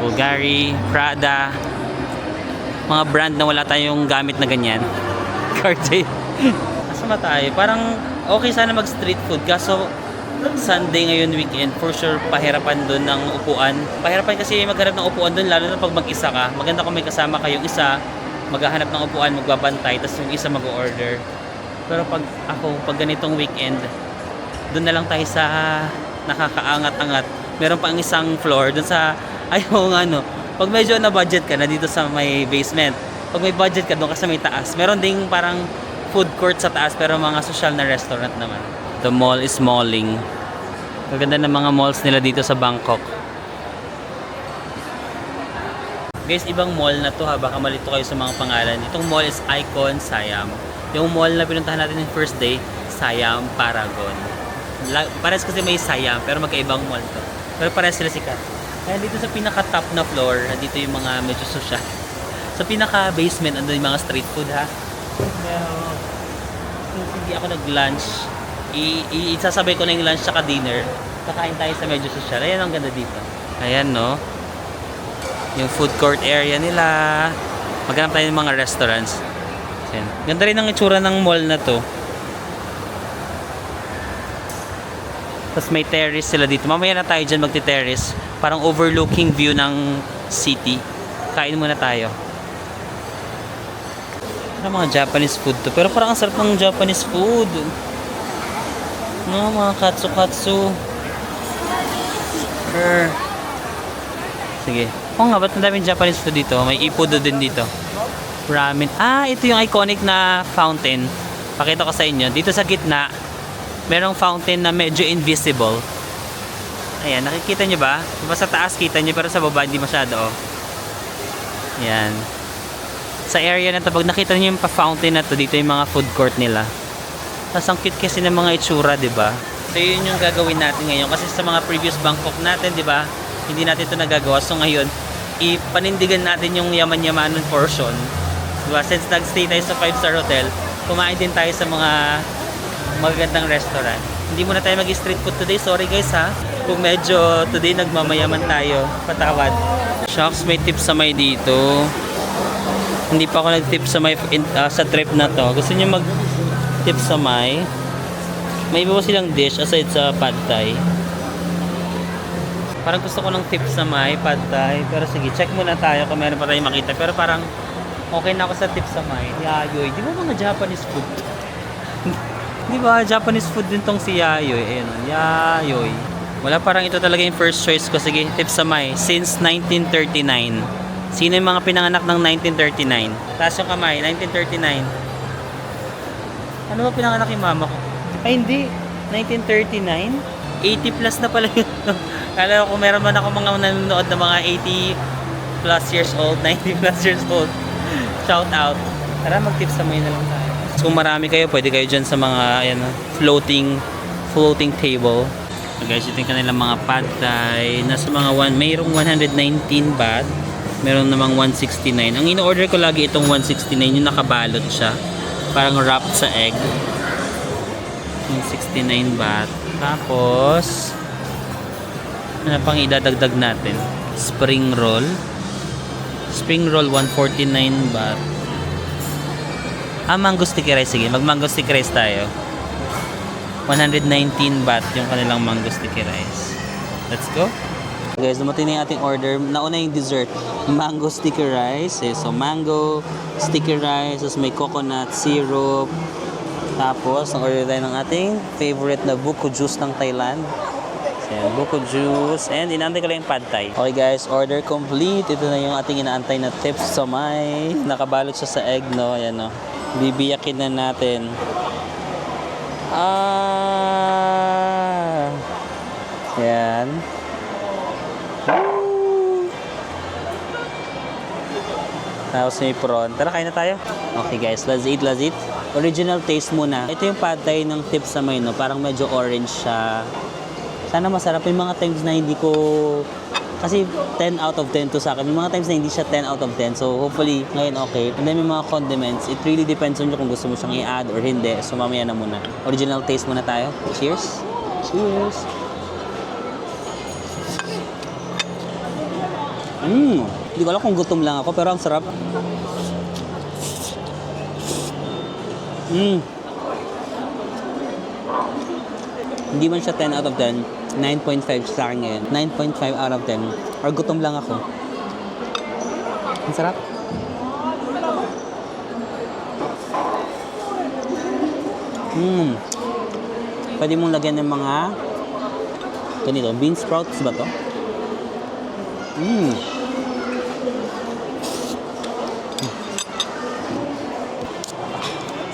Bulgari, Prada. Mga brand na wala tayong gamit na ganyan. Cartier. Kasama tayo. Parang okay sana mag street food. Kaso Sunday ngayon weekend, for sure pahirapan doon ng upuan. Pahirapan kasi maghanap ng upuan doon, lalo na pag mag-isa ka. Maganda kung may kasama kayong isa, maghahanap ng upuan, magbabantay, tapos yung isa mag-order. Pero pag ganitong weekend, doon na lang tayo sa nakakaangat-angat. Meron pang isang floor doon sa pag medyo na budget ka na dito sa may basement. Pag may budget ka doon ka sa may taas. Meron ding parang food court sa taas pero mga social na restaurant naman. The mall is malling. Maganda ng mga malls nila dito sa Bangkok. Guys, ibang mall na to ha. Baka malito kayo sa mga pangalan. Itong mall is Icon Siam. Yung mall na pinuntahan natin yung first day, Siam Paragon. Pares kasi may Siam, pero magkaibang mall to. Pero pares sila sikat. Kaya dito sa pinaka-top na floor, dito yung mga medyo social. Sa pinaka-basement, andun yung mga street food ha. Pero, since hindi ako nag-lunch, isasabay ko na yung lunch tsaka dinner. Kakain tayo sa medyo social. Ayan ang ganda dito. Ayan no. Yung food court area nila. Maghanap tayo ng mga restaurants. Ayan. Ganda rin ang itsura ng mall na to. Tapos may terrace sila dito. Mamaya na tayo dyan magti-terrace. Parang overlooking view ng city. Kain muna tayo. Ano mga Japanese food to. Pero parang ang sarap ng Japanese food. No, mga katsu-katsu. Sige. Oo nga, ba't ang daming Japanese food dito? May ipudo din dito. Ramen. Ah, ito yung iconic na fountain. Pakita ko sa inyo. Dito sa gitna, merong fountain na medyo invisible. Ayan, nakikita nyo ba? Diba sa taas kita nyo, pero sa baba hindi masyado. Oh. Ayan. Sa area na to, pag nakita nyo yung pa-fountain na to, dito yung mga food court nila. Tapos ang cute kasi ng mga itsura, diba? So yun yung gagawin natin ngayon. Kasi sa mga previous Bangkok natin, diba? Hindi natin ito nagagawa. So ngayon, ipanindigan natin yung yaman-yamanan portion. Diba? Since nag-stay tayo sa 5-star hotel, kumain din tayo sa mga magagandang restaurant. Hindi muna tayo mag-street food today. Sorry guys ha. Kung medyo today nagmamayaman tayo. Patawad. Shucks, may tip sa may dito. Hindi pa ako nag-tip sa may sa trip na to. Gusto niyo mag-tip sa may iba pa silang dish aside sa pad thai. Parang gusto ko ng tip sa may pad thai. Pero sige, check muna tayo kung meron pa tayong makita. Pero parang okay na ako sa tip sa may yayoy. Di ba mga Japanese food? Di ba Japanese food din tong si yayoy? Ayan, yayoy. Wala, parang ito talaga yung first choice ko. Sige, tip sa may. Since 1939. Sino yung mga pinanganak ng 1939? Taas yung kamay, 1939. Ano ba pinanganak yung mama ko? Ay, hindi. 1939? 80 plus na pala yun. Kala ko meron man ako mga nanonood na mga 80 plus years old, 90 plus years old. Shout out. Tara, mag-tip sa may na lang tayo. So, kung marami kayo, pwede kayo dyan sa mga ayan, floating table. So guys, ito yung kanilang mga pad thai. Nasa mga mayroong 119 baht. Meron namang 169. Ang in-order ko lagi itong 169, yung nakabalot siya. Parang wrapped sa egg. 169 baht. Tapos, ano pang idadagdag natin? Spring roll. Spring roll, 149 baht. Mango sticky rice. Sige, mag-mango sticky rice tayo. 119 baht yung kanilang mango sticky rice. Let's go. Guys, dumating na yung ating order. Nauna yung dessert. Mango sticky rice. So, mango sticky rice. Tapos may coconut syrup. Tapos, order tayo ng ating favorite na buko juice ng Thailand. Ayan, buko juice. And inaantay ko lang yung pad thai. Okay guys, order complete. Ito na yung ating inaantay na tips sa may. Nakabalot siya sa egg, no? Ayan, no? Bibiyakin na natin. Ayan. Tapos may prawn. Tara, kain na tayo. Okay guys, let's eat. Original taste muna. Ito yung pad thai ng tips sa may, no? Parang medyo orange siya. Sana masarap. Yung mga times na hindi ko... Kasi 10 out of 10 to sa akin. Yung mga times na hindi siya 10 out of 10. So hopefully, ngayon okay. And then may mga condiments. It really depends on you kung gusto mo siyang i-add or hindi. So mamaya na muna. Original taste muna tayo. Cheers! Cheers! Hindi ko alam kung gutom lang ako, pero ang sarap. Hindi man siya 10 out of 10. 9.5 sa akin ngayon. 9.5 out of 10. Or gutom lang ako. Ang sarap. Pwede mong lagyan ng mga ganito. Bean sprouts ba to?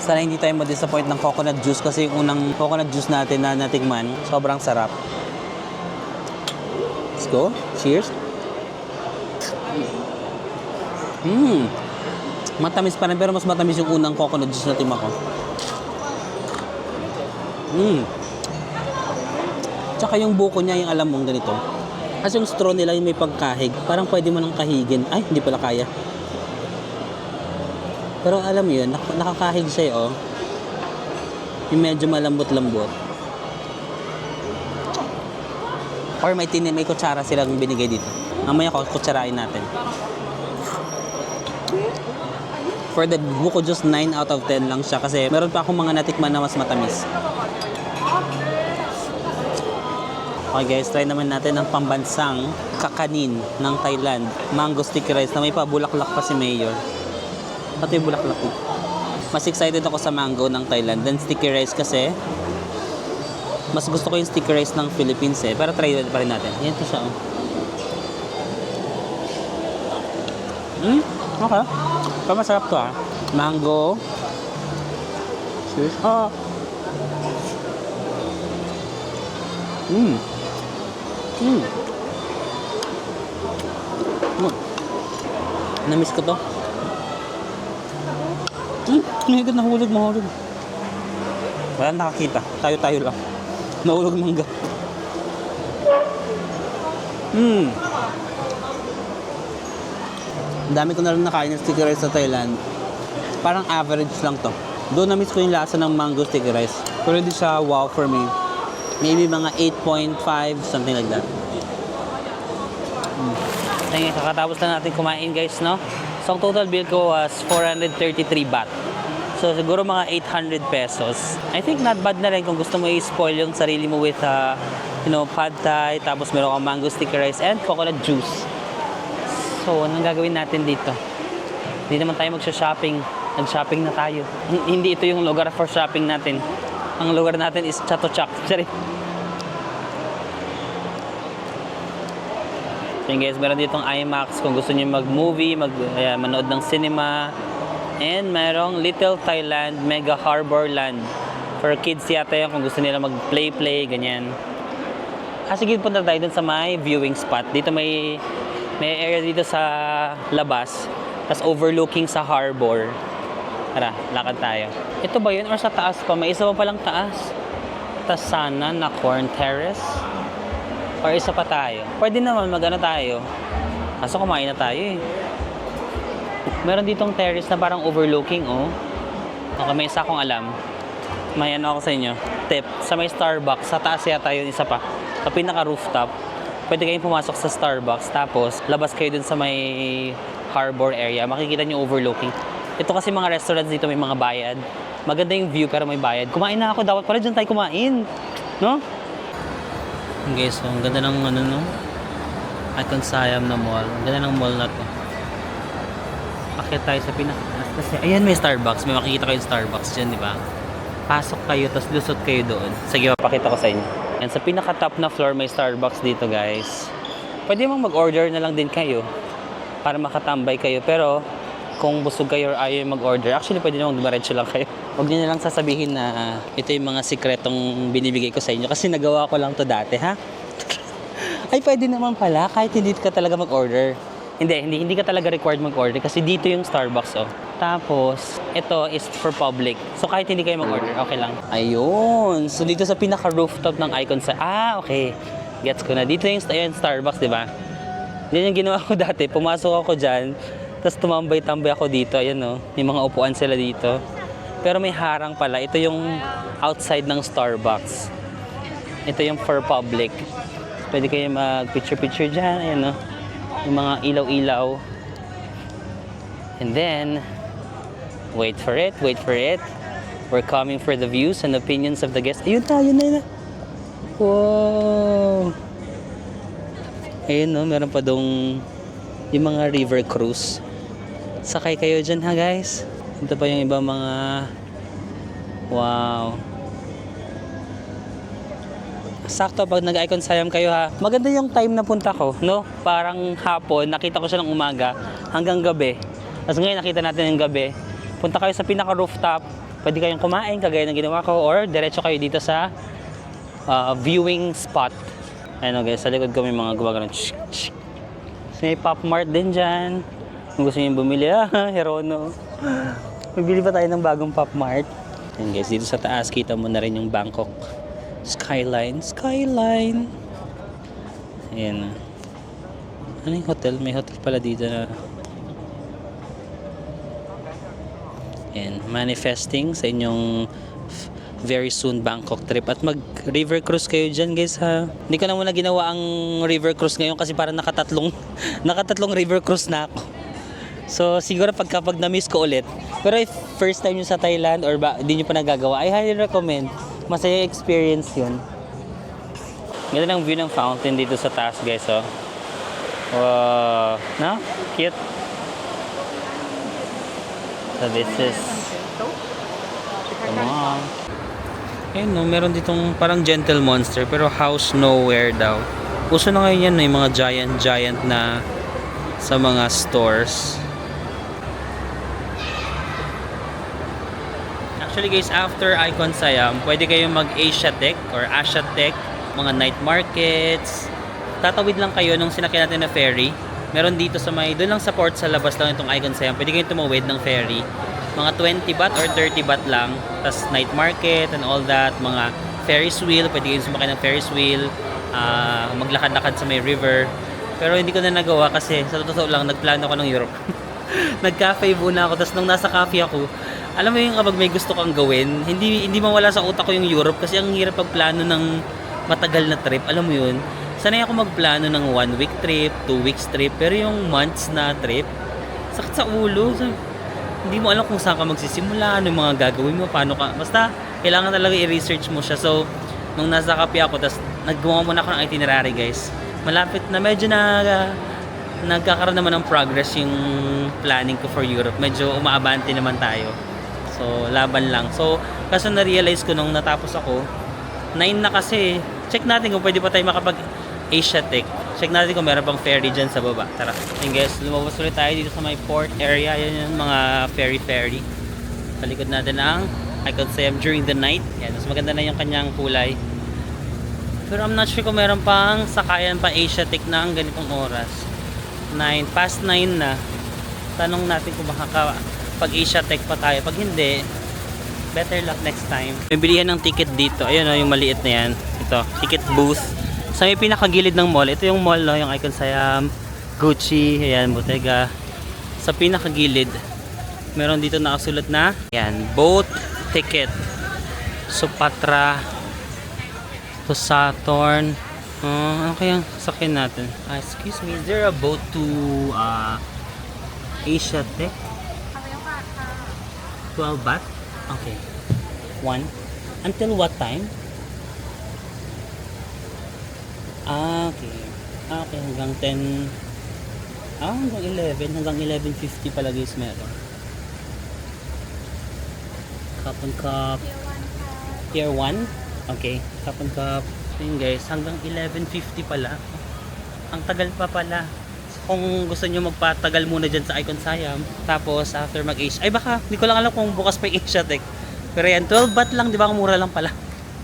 Sana hindi tayo ma-disappoint ng coconut juice kasi yung unang coconut juice natin na natikman, sobrang sarap. Let's go. Cheers. Matamis pa rin, pero mas matamis yung unang coconut juice na timako. Tsaka yung buko niya, yung alam mong ganito. Kasi yung straw nila yung may pagkahig. Parang pwede mo nang kahigin. Ay, hindi pala kaya. Pero alam mo yun, nakakahig siya oh. Yung medyo malambot-lambot. Or may kutsara silang binigay dito. Mamaya kutsarain natin. For the buko juice, 9 out of 10 lang siya kasi meron pa akong mga natikman na mas matamis. Okay guys, try naman natin ang pambansang kakanin ng Thailand. Mango sticky rice na may pabulaklak pa si Mayor. Ito yung bulaklak ko. Mas excited ako sa mango ng Thailand than sticky rice kasi mas gusto ko yung sticky rice ng Philippines eh. Pero try pa rin natin. Yan ito siya oh. Okay. Pero masarap to ah. Mango. Cheers. Namiss ko to. Higit nahulog. Wala nakakita. Tayo lang. Nahulog mangga. Dami ko na rin nakain ng sticky rice sa Thailand. Parang average lang to. Doon na-miss ko yung lasa ng mango sticky rice. Pero hindi siya wow for me. Maybe mga 8.5, something like that. Ayun, kakatapos na natin kumain guys, no? So, ang total bill ko was 433 baht. So, siguro mga 800 pesos. I think not bad na rin kung gusto mo i-spoil yung sarili mo with, pad thai, tapos meron kang mango sticky rice and coconut juice. So, anong gagawin natin dito? Hindi naman tayo magsha-shopping. Nag-shopping na tayo. Hindi ito yung lugar for shopping natin. Ang lugar natin is Chatuchak. Sorry. So guys, meron ditong IMAX kung gusto niyo mag-movie, manood ng cinema. And merong Little Thailand Mega Harbor Land. For kids yata yun kung gusto nila mag-play, ganyan. Sige, punta tayo dun sa may viewing spot. Dito may area dito sa labas. Tapos overlooking sa harbor. Tara, lakad tayo. Ito ba yun? Or sa taas pa? May isa pa palang taas. Tasana na Corn Terrace. Or isa pa tayo. Pwede naman mag-ano tayo. Kaso kumain na tayo eh. Meron ditong terrace na parang overlooking oh. Okay, may isa akong alam. May ano ako sa inyo. Tip. Sa may Starbucks. Sa taas yata yun isa pa. Sa pinaka-rooftop. Pwede kayong pumasok sa Starbucks. Tapos labas kayo dun sa may harbor area. Makikita nyo overlooking. Ito kasi mga restaurants dito may mga bayad. Maganda yung view pero may bayad. Kumain na ako. Dapat pala dyan tayo kumain. No? Okay, so ang ganda ng ano no? Icon Siam na mall. Ang ganda ng mall na to. Akit tayo sa pinaka-taas. Kasi ayan may Starbucks. May makikita kayo yung Starbucks dyan, di ba? Pasok kayo, tapos lusot kayo doon. Sige, mapakita ko sa inyo. Yan, sa pinaka-top na floor may Starbucks dito, guys. Pwede mong mag-order na lang din kayo para makatambay kayo. Pero kung busog kayo or ayaw mag-order, actually pwede namang dumaretso lang kayo. Huwag nyo na lang sasabihin na ito yung mga sikretong binibigay ko sa inyo kasi nagawa ko lang to dati, ha? Ay, pwede naman pala kahit hindi ka talaga mag-order. Hindi ka talaga required mag-order kasi dito yung Starbucks, oh. Tapos, ito is for public. So, kahit hindi kayo mag-order, okay lang. Ayun. So, dito sa pinaka-rooftop ng Icon sa... okay. Gets ko na. Dito yung Starbucks, di ba? Yan yung ginawa ko dati. Pumasok ako dyan. Tapos tumambay-tambay ako dito. Ayan, oh. May mga upuan sila dito. Pero may harang pala. Ito yung outside ng Starbucks. Ito yung for public. Pwede kayo mag-picture-picture dyan. Ayan, oh. Yung mga ilaw-ilaw. And then, wait for it. We're coming for the views and opinions of the guests. Ayun na. Wow! Ayun no, meron pa dong yung mga river cruise. Sakay kayo dyan ha guys. Ito pa yung ibang mga... Wow! Sakto pag nag-Icon Siam kayo ha. Maganda yung time na punta ko, no? Parang hapon, nakita ko siya ng umaga hanggang gabi. Tapos ngayon nakita natin yung gabi. Punta kayo sa pinaka-rooftop. Pwede kayong kumain, kagaya ng ginawa ko. Or diretso kayo dito sa viewing spot. Ayun guys, sa likod ko may mga gumagano. May Pop Mart din dyan. Kung gusto niyo bumili, Herono. Bibili pa tayo ng bagong Pop Mart. And guys, dito sa taas, kita mo na rin yung Bangkok skyline. Skyline! Ayan. Ano yung hotel? May hotel pala dito na. Ayan. Manifesting sa inyong very soon Bangkok trip. At mag river cruise kayo dyan guys ha. Hindi ko na muna ginawa ang river cruise ngayon kasi parang nakatatlong river cruise na ako. So siguro pag na-miss ko ulit. Pero if first time nyo sa Thailand or hindi nyo pa nagagawa, I highly recommend. Masaya experience yun. Ganda ng view ng fountain dito sa taas guys oh. Wow. No? Cute. So this is come on. Ayun no, meron ditong parang gentle monster pero house nowhere daw. Uso na ngayon yan, may mga giant na sa mga stores. Actually guys, after Icon Siam, pwede kayong mag-Asia Tech or Asia Tech, mga night markets. Tatawid lang kayo nung sinakyan natin na ferry. Meron dito sa doon lang sa port sa labas lang itong Icon Siam. Pwede kayong tumawid ng ferry. Mga 20 baht or 30 baht lang. Tapos night market and all that. Mga Ferris wheel. Pwede kayong sumakay ng Ferris wheel. Maglakad-lakad sa may river. Pero hindi ko na nagawa kasi sa totoo lang, nagplano ako ng Europe. Nag-cafe muna ako. Tapos nung nasa cafe ako, alam mo yung kapag may gusto kang gawin, hindi mawala sa utak ko yung Europe kasi ang hirap pagplano ng matagal na trip. Alam mo yun? Sanay ako magplano ng 1 week trip, 2 weeks trip. Pero yung months na trip, sakit sa ulo. Hindi mo alam kung saan ka magsisimula, ano yung mga gagawin mo, paano ka. Basta, kailangan talaga i-research mo siya. So, nung nasa kape ako, tapos naggawa muna ako ng itinerary, guys. Malapit na, medyo nagkakaroon naman ng progress yung planning ko for Europe. Medyo umaabante naman tayo. So, laban lang. So, kaso na-realize ko nung natapos ako, 9 na kasi. Check natin kung pwede pa tayo makapag-Asia Tech. Check natin kung meron pang ferry dyan sa baba. Tara. And guys, lumabas ulit tayo dito sa may port area. Yan yung mga ferry. Sa likod natin ang Icon Siam during the night. Yan. Mas maganda na yung kanyang kulay. Pero I'm not sure kung meron pang sakayan pa Asia Tech na ang ganitong oras. Past 9 na. Tanong natin kung pag Asia Tech pa tayo. Pag hindi, better luck next time. May bilihan ng ticket dito. Ayun o, yung maliit na yan. Ito, ticket booth. Sa may pinakagilid ng mall, ito yung mall, no? Yung Icon Siam, Gucci, ayan, Bottega. Sa pinakagilid, meron dito nakasulat na, ayan, boat ticket. Supatra to Saturn. Ano kayang sakin natin? Excuse me, is there a boat to Asia Tech? 12 baht? Okay. 1. Until what time? Okay, hanggang 10. Hanggang 11. Hanggang 11:50 pala guys meron. Cup and cup. Tier 1? Okay, cup and cup. Ayun guys, hanggang 11:50 pala. Ang tagal pa pala. Kung gusto nyo magpatagal muna dyan sa Icon Siam, tapos after mag-Asia, ay baka, hindi ko lang alam kung bukas pa yung Asia Tech. Pero yan, 12 baht lang, di ba? Mura lang pala.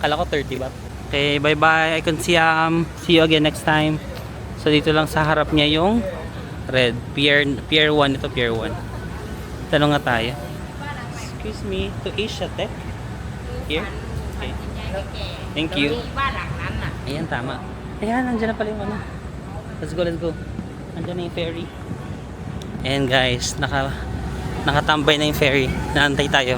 Kala ko 30 baht. Okay, bye bye Icon Siam. See you again next time. So dito lang sa harap niya yung red. Pier 1 ito, Pier 1. Tanong nga tayo. Excuse me, to Asia Tech? Here? Okay. Thank you. Ayan, tama. Ayan, nandiyan na pala yung ano. Let's go. Nandiyan na yung ferry. Ayan guys, nakatambay na yung ferry. Naantay tayo.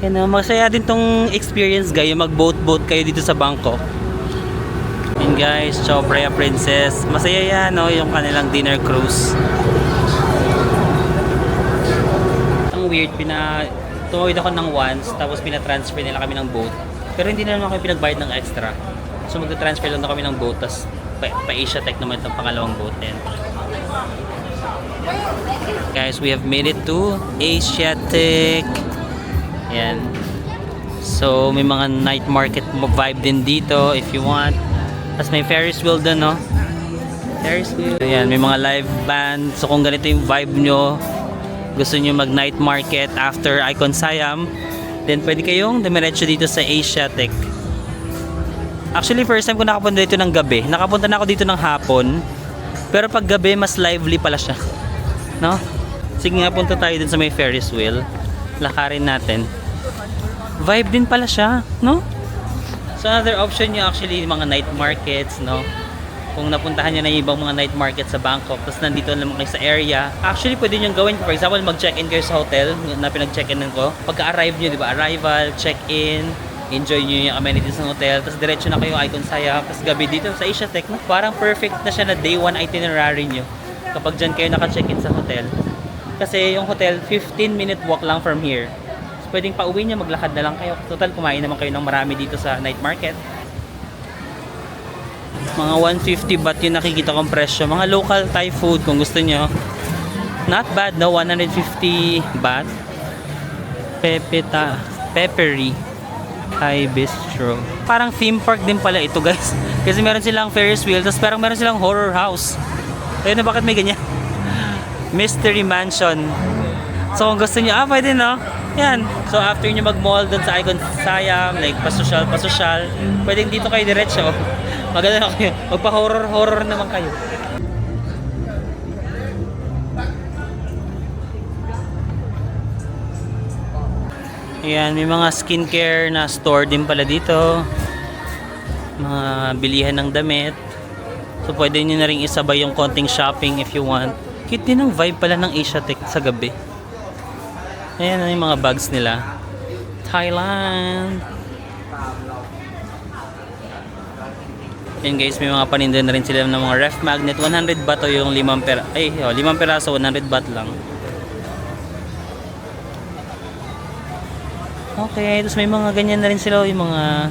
Yan, masaya din tong experience guys, mag-boat kayo dito sa Bangkok. And guys, Chao Phraya Princess. Masaya yan, no, yung kanilang dinner cruise. Ang weird, tumawid ako ng once, tapos pinatransfer nila kami ng boat. Pero hindi na naman kami pinagbayad ng extra. So magta-transfer lang na kami ng boat, tapos pa-Asia Tech naman itong pangalawang boat din. Guys, we have made it to Asia Tech. Yan. So, may mga night market vibe din dito if you want. Tapos may Ferris wheel din, no? Ferris wheel. Yan, may mga live band. So, kung ganito yung vibe nyo, gusto nyo mag night market after Icon Siam, then pwede kayong dumiretso dito sa Asia Tech. Actually, first time ko nakapunta dito ng gabi. Nakapunta na ako dito ng hapon. Pero pag gabi, mas lively pala siya. No? Sige nga, punta tayo dun sa may Ferris wheel. Lakarin natin. Vibe din pala siya, no? So another option nyo actually mga night markets, no? Kung napuntahan nyo na yung ibang mga night market sa Bangkok, tapos nandito naman kayo sa area, actually pwede nyo gawin. For example, mag-check-in kayo sa hotel na pinag-check-in ko. Pagka-arrive nyo, di ba? Arrival, check-in, enjoy nyo yung amenities ng hotel, tapos diretso na kayo Icon Siam, tapos gabi dito sa Asiatech, no? Parang perfect na siya na day 1 itinerary nyo kapag dyan kayo naka-check-in sa hotel. Kasi yung hotel, 15-minute walk lang from here. So, pwedeng pauwi nyo, maglakad na lang kayo. Total, kumain naman kayo ng marami dito sa night market. Mga 150 baht yung nakikita kong presyo. Mga local Thai food kung gusto nyo. Not bad, no? 150 baht. Peppery Thai Bistro. Parang theme park din pala ito, guys. Kasi meron silang Ferris wheel, tapos parang meron silang horror house. Ayun na, bakit may ganyan? Mystery Mansion. So kung gusto nyo, pwede, no? Yan. So after nyo mag-mall dun sa Icon Siam, like pasosyal, pwedeng dito kayo diretso. Maganda na kayo. Magpa-horror naman kayo. Ayan, may mga skincare na store din pala dito. Mga bilihan ng damit. So pwede nyo na rin isabay yung konting shopping if you want. Cute din ang vibe pala ng Asiatech sa gabi. Ayan na yung mga bags nila. Thailand! Ayan guys, may mga paninda na rin sila ng mga ref magnet. 100 baht o yung 5 peraso, 100 baht lang. Okay, tapos may mga ganyan na rin sila. Yung mga,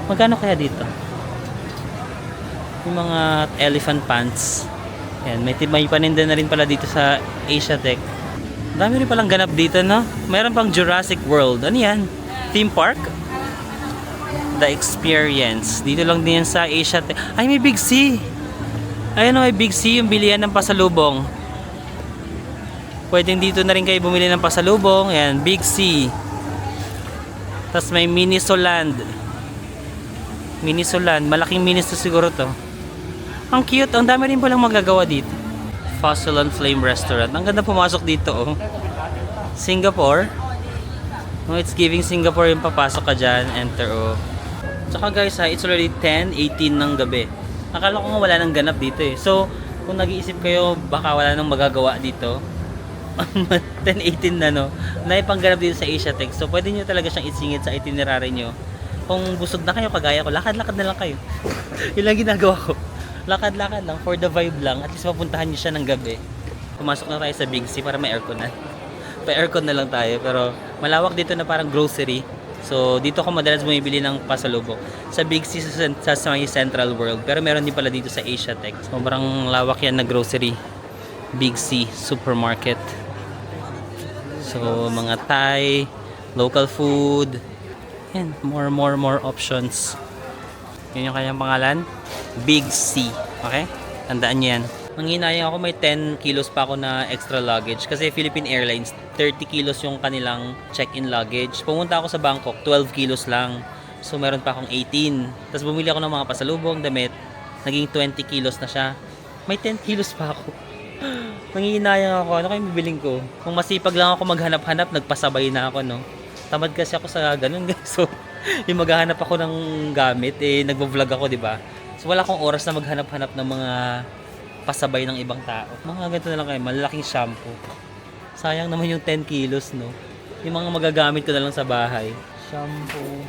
magkano kaya dito? Yung mga elephant pants. Ayan, may paninda na rin pala dito sa Asiatech. Dami rin palang ganap dito, no? Mayroon pang Jurassic World. Ano yan? Theme park? The Experience. Dito lang din yan sa Asiatech. Ay, may Big C! Ayun o, may Big C yung bilihan ng pasalubong. Pwedeng dito na rin kayo bumili ng pasalubong. Ayan, Big C. Tapos may Minisoland. Minisoland. Malaking minis to siguro to. Ang cute. Ang dami rin palang magagawa dito. Fossil and Flame Restaurant. Ang ganda pumasok dito, oh. Singapore. Oh, it's giving Singapore yung papasok ka dyan. Enter, oh. Tsaka guys, it's already 10:18 ng gabi. Akala ko nga wala nang ganap dito eh. So, kung nag-iisip kayo, baka wala nang magagawa dito. 10:18 na, no? Naipangganap dito sa Asiatech. So, pwede nyo talaga siyang isingit sa itinerary nyo. Kung busog na kayo, kagaya ko, lakad-lakad na lang kayo. Yun lang ginagawa ko. Lakad-lakad lang, for the vibe lang. At least mapuntahan nyo siya ng gabi. Pumasok na tayo sa Big C para may aircon na. Pa-aircon na lang tayo. Pero malawak dito na parang grocery. So, dito ako madalas bumibili ng pasalubong. Sa Big C sa may Central World. Pero meron din pala dito sa Asiatech. Sobrang lawak yan na grocery. Big C Supermarket. So, mga Thai, local food. Yan, more options. Yun yung kanyang pangalan. Big C. Okay? Tandaan nyo yan. Nanghinayang ako, may 10 kilos pa ako na extra luggage. Kasi Philippine Airlines, 30 kilos yung kanilang check-in luggage. Pumunta ako sa Bangkok, 12 kilos lang. So, meron pa akong 18. Tapos bumili ako ng mga pasalubong, damit. Naging 20 kilos na siya. May 10 kilos pa ako. Nanghihinayang ako. Ano kayong bibiling ko? Kung masipag lang ako maghanap-hanap, nagpasabay na ako, no? Tamad kasi ako sa ganun, guys. So, yung maghahanap ako ng gamit, nagvo-vlog ako, di ba? So, wala akong oras na maghanap-hanap ng mga pasabay ng ibang tao. Mga ganito na lang kayo, malalaking shampoo. Sayang naman yung 10 kilos, no? Yung mga magagamit ko na lang sa bahay. Shampoo.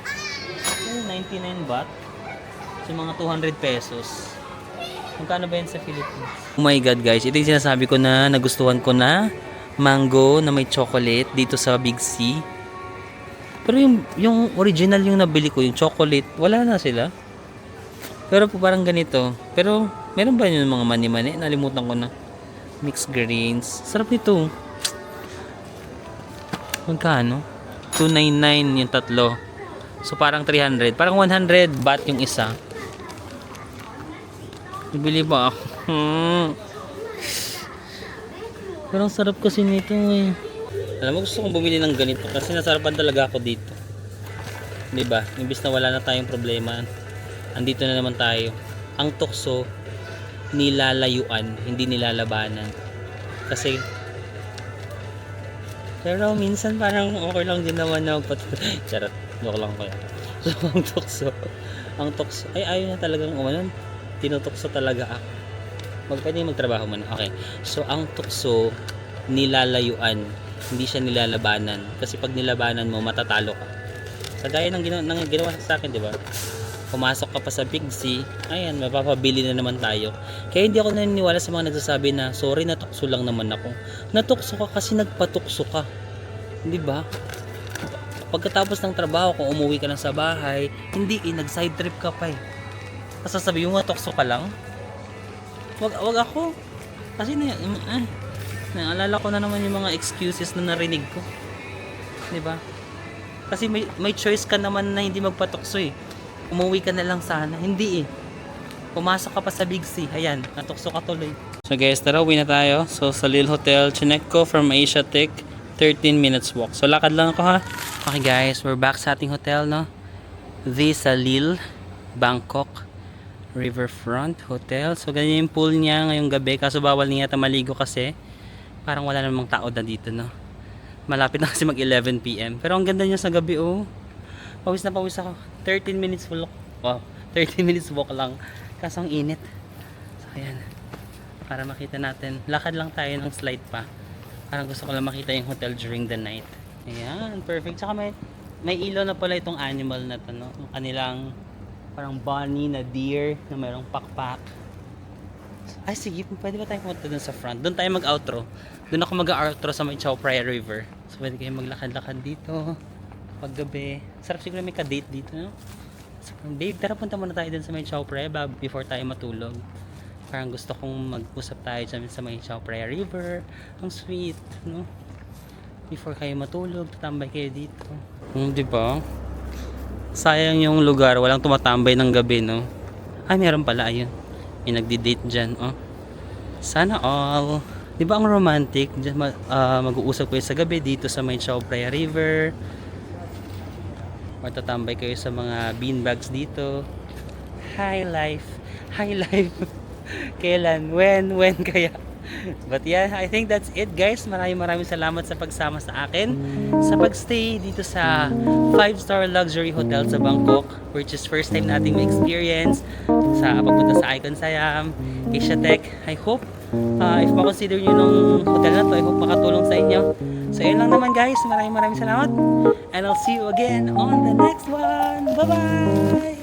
99 baht. So, mga 200 pesos. Magkano ba yan sa Philippines? Oh my God, guys. Ito yung sinasabi ko na nagustuhan ko na mango na may chocolate dito sa Big C. Pero yung original yung nabili ko, yung chocolate, wala na sila. Pero po parang ganito. Pero meron ba yun mga mani-mani? Nalimutan ko na. Mixed greens. Sarap nito. Magkano? 299 yung tatlo. So parang 300. Parang 100 baht yung isa. Bibili ba ako? Pero ang sarap kasi nito eh. Alam mo, gusto kong bumili ng ganito kasi nasarapan talaga ako dito. Diba? Imbis na wala na tayong problema, andito na naman tayo. Ang tukso, nilalayuan, hindi nilalabanan. Kasi pero minsan parang okay lang din naman na charot, joke lang ko yan. So ang tukso ay ayaw na talagang umanon, tinutukso talaga ako. Pwede magtrabaho man. Okay, so ang tukso nilalayuan, hindi siya nilalabanan. Kasi pag nilabanan mo, matatalo ka. Kagaya ng ginawa sa akin, di ba? Pumasok ka pa sa Big C, ayan, mapapabili na naman tayo. Kaya hindi ako naniniwala sa mga nagsasabi na, sorry, natukso lang naman ako. Natukso ka kasi nagpatukso ka. Di ba? Pagkatapos ng trabaho, kung umuwi ka na sa bahay, hindi nag-side trip ka pa eh. Tapos sasabihin mo, natukso ka lang? Wag ako. Kasi naalala ko na naman yung mga excuses na narinig ko. Di ba? Kasi may choice ka naman na hindi magpatukso eh. Umuwi ka na lang sana. Hindi eh. Pumasok ka pa sa Big C. Ayan, natukso ka tuloy. So guys, tara, uwi na tayo. So sa Lille Hotel, chinek ko from Asiatic, 13 minutes walk. So lakad lang ako ha. Okay guys, we're back sa ating hotel, no? This sa Lille, Bangkok Riverfront Hotel. So ganyan yung pool niya ngayong gabi. Kaso bawal niya yata maligo kasi parang wala namang tao na dito, no? Malapit na kasi mag 11 PM. Pero ang ganda niya sa gabi, oh. Pawis na pawis ako. 13 minutes walk. Wow, 13 minutes walk lang. Kaso ang init. So ayan. Para makita natin. Lakad lang tayo ng slide pa. Parang gusto ko lang makita yung hotel during the night. Ayan, perfect. Tsaka may ilaw na pala itong animal na to, no? Yung kanilang parang bunny na deer na mayroong pakpak. Ay sige, pwede ba tayo pumunta dun sa front? Doon tayo mag-outro. Doon ako mag-outro sa may Chao Phraya River. So pwede kayo maglakad-lakad dito paggabi. Sarap siguro may ka-date dito, no? So, babe, tara punta muna tayo dun sa may Chao Phraya before tayo matulog. Parang gusto kong mag-usap tayo dyan sa may Chao Phraya River. Ang sweet, no? Before kayo matulog, tatambay kayo dito. Di ba? Sayang yung lugar, walang tumatambay ng gabi, no? Ay, meron pala, ayun. May nagdi-date dyan, oh. Sana all. Di ba ang romantic? Diyan, mag-uusap kayo sa gabi dito sa may Chao Phraya River. Or tatambay kayo sa mga beanbags dito. High life. High life. Kailan? When kaya? But yeah, I think that's it guys. Maraming salamat sa pagsama sa akin sa pagstay dito sa 5-star luxury hotel sa Bangkok, which is first time nating ma-experience sa pagpunta sa Icon Siam, Asiatic. I hope if ma-consider nyo ng hotel na to, I hope makatulong sa inyo. So yun lang naman guys. Maraming salamat. And I'll see you again on the next one. Bye bye.